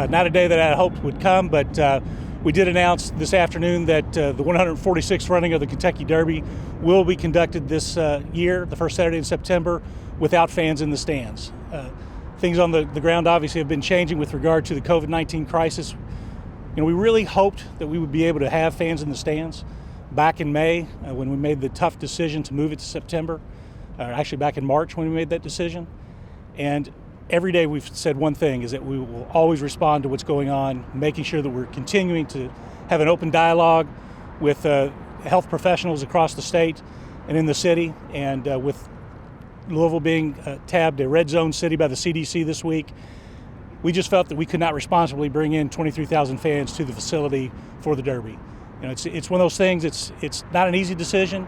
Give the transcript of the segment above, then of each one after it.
not a day that I hoped would come, but we did announce this afternoon that the 146th running of the Kentucky Derby will be conducted this year, the first Saturday in September, without fans in the stands. Things on the ground obviously have been changing with regard to the COVID-19 crisis. We really hoped that we would be able to have fans in the stands back in May when we made the tough decision to move it to September, or actually back in March when we made that decision. And every day we've said one thing, is that we will always respond to what's going on, making sure that we're continuing to have an open dialogue with health professionals across the state and in the city, and with Louisville being tabbed a red zone city by the CDC this week, we just felt that we could not responsibly bring in 23,000 fans to the facility for the Derby. It's one of those things, it's not an easy decision.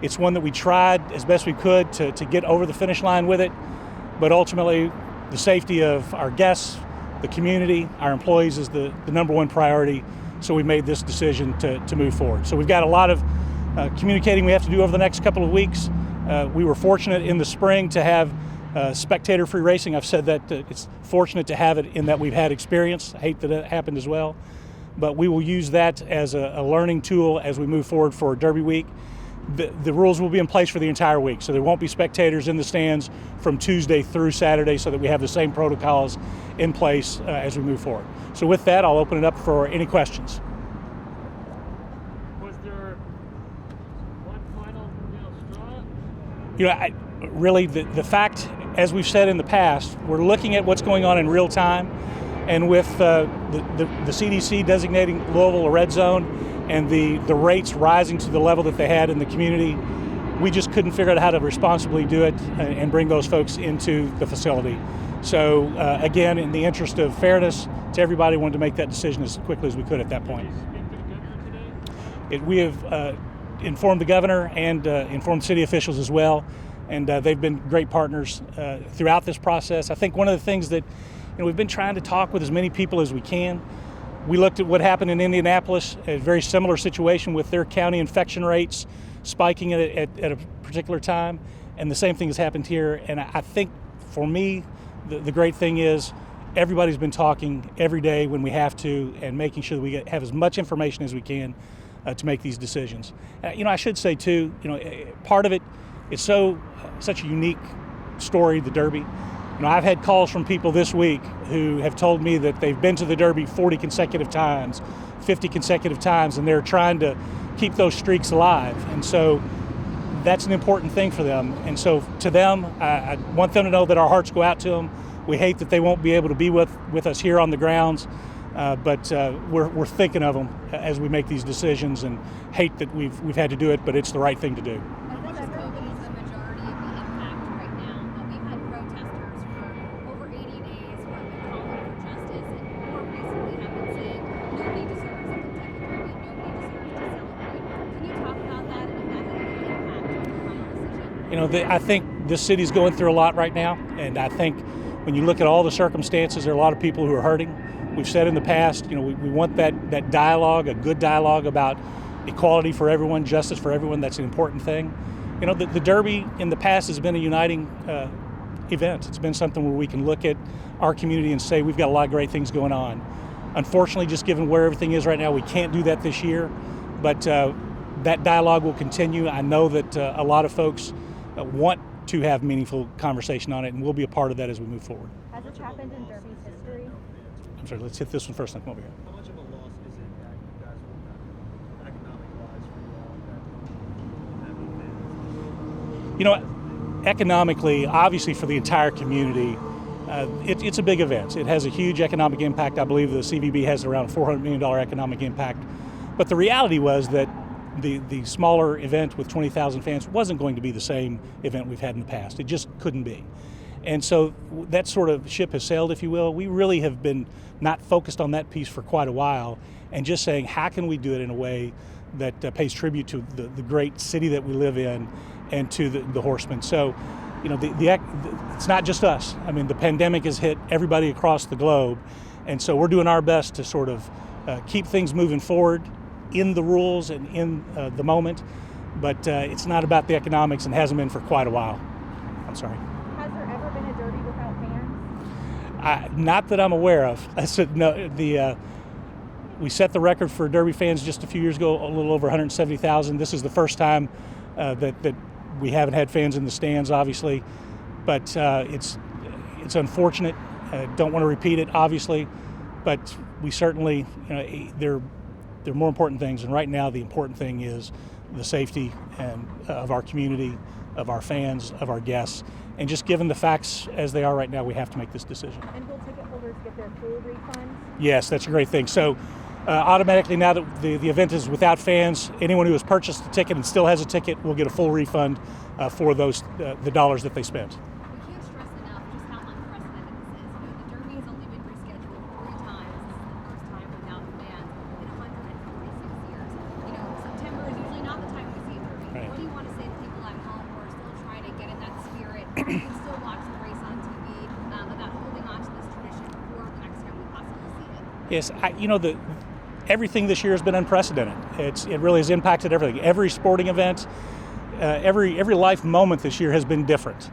It's one that we tried as best we could to get over the finish line with it, but ultimately the safety of our guests, the community, our employees is the number one priority, so we made this decision to move forward. So we've got a lot of communicating we have to do over the next couple of weeks. We were fortunate in the spring to have spectator-free racing. I've said that it's fortunate to have it in that we've had experience. I hate that it happened as well. But we will use that as a learning tool as we move forward for Derby Week. The rules will be in place for the entire week, so there won't be spectators in the stands from Tuesday through Saturday, so that we have the same protocols in place as we move forward. So with that, I'll open it up for any questions. Was there one final straw? Really, the fact, as we've said in the past, we're looking at what's going on in real time, and with the CDC designating Louisville a red zone and the rates rising to the level that they had in the community, we just couldn't figure out how to responsibly do it and bring those folks into the facility. So again, in the interest of fairness to everybody, wanted to make that decision as quickly as we could at that point. We have informed the governor and informed city officials as well, and they've been great partners throughout this process. I think one of the things that we've been trying to talk with as many people as we can. We looked at what happened in Indianapolis, a very similar situation with their county infection rates spiking at a particular time, and the same thing has happened here. And I think for me, the great thing is everybody's been talking every day when we have to, and making sure that we have as much information as we can to make these decisions. I should say too, part of it is such a unique story, the Derby. I've had calls from people this week who have told me that they've been to the Derby 40 consecutive times, 50 consecutive times, and they're trying to keep those streaks alive. And so that's an important thing for them. And so to them, I want them to know that our hearts go out to them. We hate that they won't be able to be with us here on the grounds, but we're thinking of them as we make these decisions, and hate that we've had to do it, but it's the right thing to do. I think this city's going through a lot right now, and I think when you look at all the circumstances, there are a lot of people who are hurting. We've said in the past, we want that dialogue, a good dialogue about equality for everyone, justice for everyone. That's an important thing. The Derby in the past has been a uniting event. It's been something where we can look at our community and say we've got a lot of great things going on. Unfortunately, just given where everything is right now, we can't do that this year, but that dialogue will continue. I know that a lot of folks want to have meaningful conversation on it, and we'll be a part of that as we move forward. Has this happened in Derby's history? I'm sorry, let's hit this one first and come over here. How much of a loss is it that you guys will have economic-wise for you all? Economically, obviously for the entire community, it's a big event. It has a huge economic impact. I believe the CVB has around a $400 million economic impact. But the reality was that the smaller event with 20,000 fans wasn't going to be the same event we've had in the past. It just couldn't be. And so that sort of ship has sailed, if you will. We really have been not focused on that piece for quite a while, and just saying, how can we do it in a way that pays tribute to the great city that we live in and to the horsemen. So, it's not just us. I mean, the pandemic has hit everybody across the globe, and so we're doing our best to sort of keep things moving forward in the rules and in the moment, but it's not about the economics and hasn't been for quite a while. I'm sorry. Has there ever been a Derby without fans? Not that I'm aware of. I said no. We set the record for Derby fans just a few years ago, a little over 170,000. This is the first time that we haven't had fans in the stands, obviously, but it's unfortunate. Don't want to repeat it, obviously, but we certainly, there are more important things, and right now the important thing is the safety and of our community, of our fans, of our guests, and just given the facts as they are right now, we have to make this decision. And will ticket holders get their full refunds? Yes, that's a great thing. So automatically, now that the event is without fans, anyone who has purchased a ticket and still has a ticket will get a full refund for those the dollars that they spent. We can't stress enough just how unprecedented this is. The Derby has only been rescheduled 3 times. This is the first time without fans in 146 years. September is usually not the time we see a Derby. Right. What do you want to say to people at home who are still trying to get in that spirit? You can still watch the race on TV about holding on to this tradition for the next time we possibly see it. Yes, everything this year has been unprecedented. It really has impacted everything. Every sporting event, every life moment this year has been different,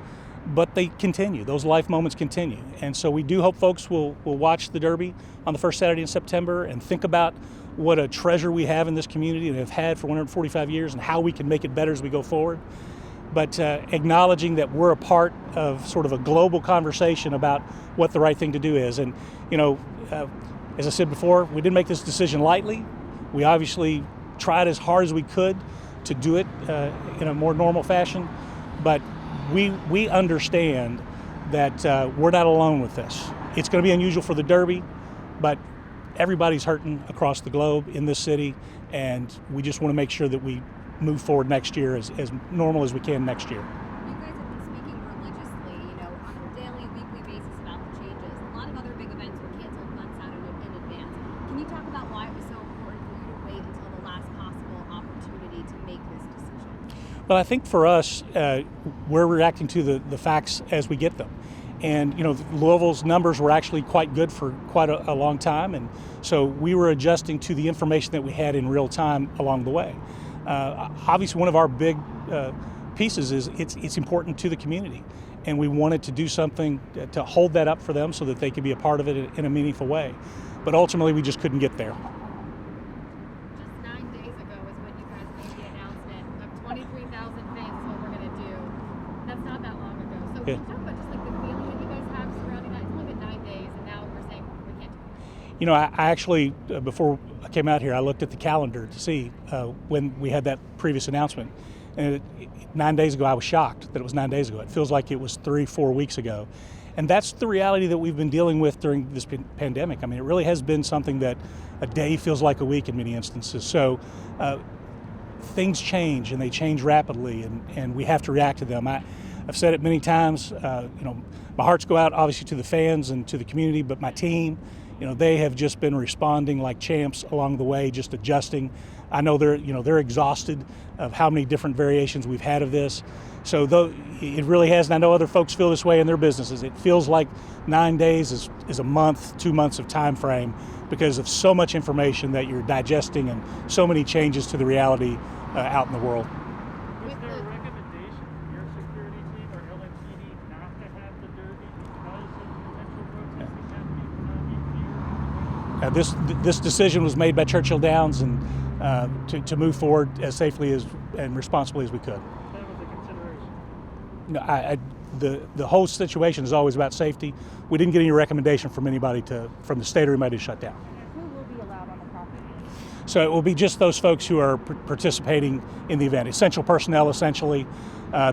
but they continue. Those life moments continue, and so we do hope folks will watch the Derby on the first Saturday in September and think about what a treasure we have in this community and have had for 145 years, and how we can make it better as we go forward. But acknowledging that we're a part of sort of a global conversation about what the right thing to do is, and as I said before, we didn't make this decision lightly. We obviously tried as hard as we could to do it in a more normal fashion, but we understand that we're not alone with this. It's going to be unusual for the Derby, but everybody's hurting across the globe in this city, and we just want to make sure that we move forward next year as normal as we can next year. You guys have been speaking religiously, on a daily, weekly basis about the changes. A lot of other big events were canceled months out in advance. Can you talk about why it was so important for you to wait until the last possible opportunity to make this decision? Well, I think for us, we're reacting to the facts as we get them. And, Louisville's numbers were actually quite good for quite a long time. And so we were adjusting to the information that we had in real time along the way. Obviously, one of our big pieces is it's important to the community. And we wanted to do something to hold that up for them so that they could be a part of it in a meaningful way. But ultimately, we just couldn't get there. Just 9 days ago is when you guys made the announcement of 23,000 fans is what we're going to do. That's not that long ago. So Yeah. can you talk about just the feeling that you guys have surrounding that? It's only been 9 days, and now we're saying we can't do it. I actually, before I came out here, I looked at the calendar to see when we had that previous announcement. And 9 days ago, I was shocked that it was 9 days ago. It feels like it was 3-4 weeks ago. And that's the reality that we've been dealing with during this pandemic. I mean, it really has been something that a day feels like a week in many instances. So things change, and they change rapidly, and we have to react to them. I've said it many times, my hearts go out obviously to the fans and to the community, but my team, they have just been responding like champs along the way, just adjusting. I know they're exhausted of how many different variations we've had of this. So though it really has, and I know other folks feel this way in their businesses, it feels like 9 days is a month, 2 months of time frame because of so much information that you're digesting and so many changes to the reality out in the world. Was there a recommendation from your security team or LMPD not to have the Derby because of potential protesting happening This decision was made by Churchill Downs and to move forward as safely and responsibly as we could. That was a consideration. The whole situation is always about safety. We didn't get any recommendation from anybody from the state or anybody to shut down. Who will be allowed on the property? So it will be just those folks who are participating in the event, essential personnel essentially,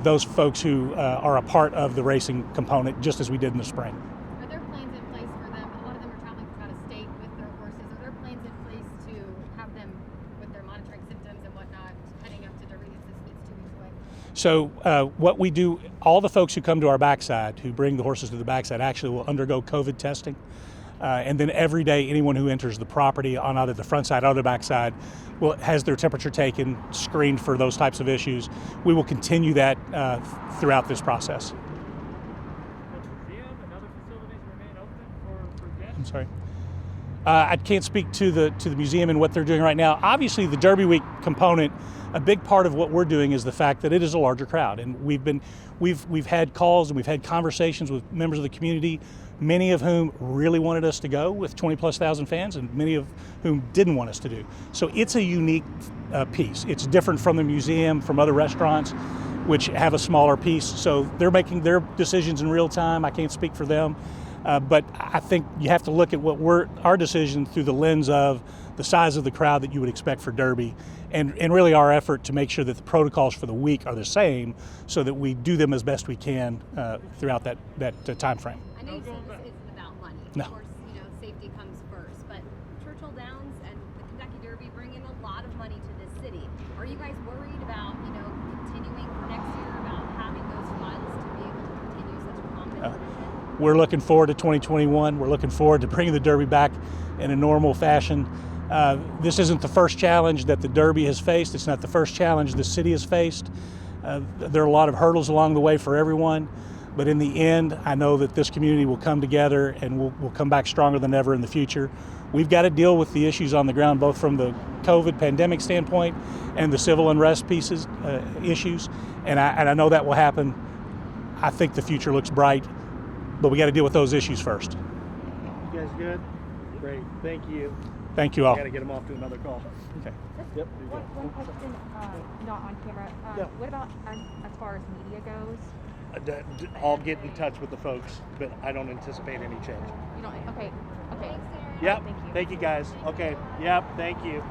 those folks who are a part of the racing component, just as we did in the spring. Are there plans in place for them? A lot of them are traveling from out of state with their horses. Are there plans in place to have them with their monitoring symptoms and whatnot heading up to Derby? It's 2 weeks away. So what we do, all the folks who come to our backside, who bring the horses to the backside, actually will undergo COVID testing. And then every day, anyone who enters the property on either the front side or the back side has their temperature taken, screened for those types of issues. We will continue that throughout this process. Will the museum and other facilities remain open for guests? I'm sorry. I can't speak to the museum and what they're doing right now. Obviously, the Derby Week component, a big part of what we're doing is the fact that it is a larger crowd, and we've had calls and we've had conversations with members of the community many of whom really wanted us to go with 20+ thousand fans, and many of whom didn't want us to do. So it's a unique piece. It's different from the museum, from other restaurants, which have a smaller piece. So they're making their decisions in real time. I can't speak for them. But I think you have to look at our decision through the lens of the size of the crowd that you would expect for Derby, and really our effort to make sure that the protocols for the week are the same, so that we do them as best we can throughout that time frame. I know you said this isn't about money. No. Of course, safety comes first, but Churchill Downs and the Kentucky Derby bring in a lot of money to this city. Are you guys worried about, continuing for next year, about having those funds to be able to continue such a prominent tradition? We're looking forward to 2021. We're looking forward to bringing the Derby back in a normal fashion. This isn't the first challenge that the Derby has faced. It's not the first challenge the city has faced. There are a lot of hurdles along the way for everyone, but in the end, I know that this community will come together and we'll come back stronger than ever in the future. We've got to deal with the issues on the ground, both from the COVID pandemic standpoint and the civil unrest issues, and I know that will happen. I think the future looks bright, but we got to deal with those issues first. You guys good? Great. Thank you. Thank you all. I got to get them off to another call. Okay. Yep. One question, not on camera. Yeah. What about as far as media goes? I'll get in touch with the folks, but I don't anticipate any change. You don't. Okay. Thanks, Darren. Yep. Thank you. Thank you, guys. Okay. Yep. Thank you.